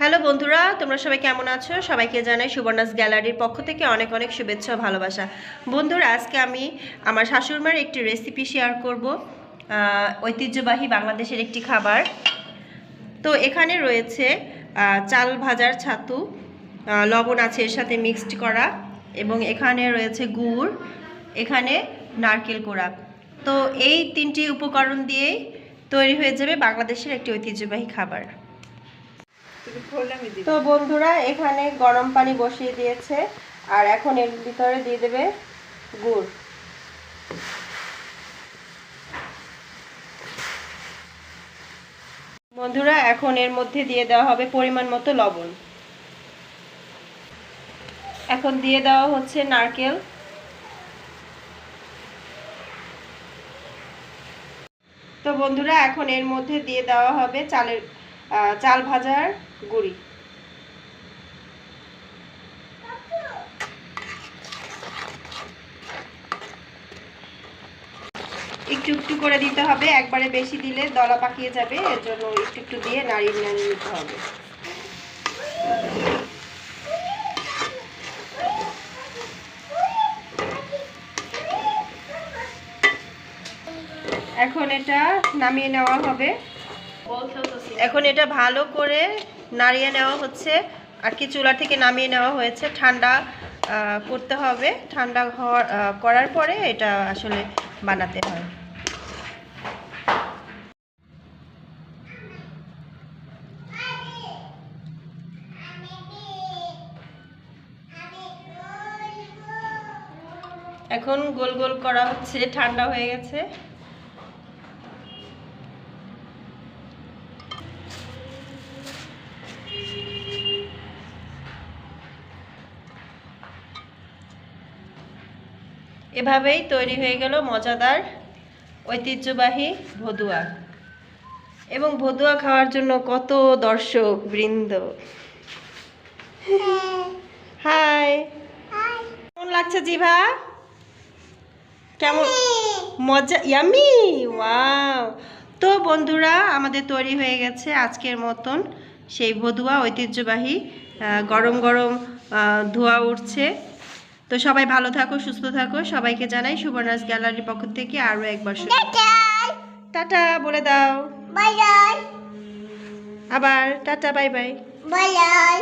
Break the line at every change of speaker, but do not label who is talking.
Hello বন্ধুরা, তোমরা সবাই কেমন আছো? সবাইকে জানাই সুবর্ণাস গ্যালারির পক্ষ থেকে অনেক অনেক শুভেচ্ছা ও ভালোবাসা। বন্ধুরা, আজকে আমি আমার শাশুড়িমার একটি রেসিপি শেয়ার করব, ঐতিহ্যবাহী বাংলাদেশের একটি খাবার। তো এখানে রয়েছে চাল ভাজার ছাতু, লবণ আছে এর সাথে মিক্সড করা, এবং এখানে রয়েছে গুড়, এখানে নারকেল কোড়া। তো এই তিনটি উপকরণ দিয়েই তৈরি হয়ে যাবে বাংলাদেশের একটি ঐতিহ্যবাহী খাবার। তো বন্ধুরা, এখানে গরম পানি বসিয়ে দিয়েছে, আর এখন এর ভিতরে দিয়ে দেবে গুড়। বন্ধুরা, এখন এর মধ্যে দিয়ে দেওয়া হবে পরিমাণ মতো লবণ। এখন দিয়ে দেওয়া হচ্ছে নারকেল। তো বন্ধুরা, এখন এর মধ্যে দিয়ে দেওয়া হবে চাল ভাজার গুঁড়ি। একটু একটু করে দিতে হবে, একবারে বেশি দিলে দলা পাকিয়ে যাবে, এর জন্য একটু একটু দিয়ে নাড়িয়ে নাড়িয়ে নিতে হবে। এখন এটা নামিয়ে নেওয়া হবে। এখন এটা ভালো করে নাড়িয়ে নেওয়া হচ্ছে, আর কি চুলা থেকে নামিয়ে নেওয়া হয়েছে। ঠান্ডা করতে হবে, ঠান্ডা করার পরে এটা আসলে বানাতে হয়। এখন গোল গোল করা হচ্ছে, ঠান্ডা হয়ে গেছে। এভাবেই তৈরি হয়ে গেল মজাদার ঐতিহ্যবাহী ভদুয়া। এবং ভদুয়া খাওয়ার জন্য কত দর্শক বৃন্দ। হাই, কেমন লাগছে জিভা? কেমন মজা, ইয়ামি, ওয়াও। তো বন্ধুরা, আমাদের তৈরি হয়ে গেছে আজকের মতন সেই ভদুয়া ঐতিহ্যবাহী। গরম গরম ধোঁয়া উঠছে। তো সবাই ভালো থাকো, সুস্থ থাকো। সবাইকে জানাই সুবর্ণাস গ্যালারির পক্ষ থেকে আরও একবার টাটা বলে দাও। Bye bye. আবার tata, bye bye. Bye by.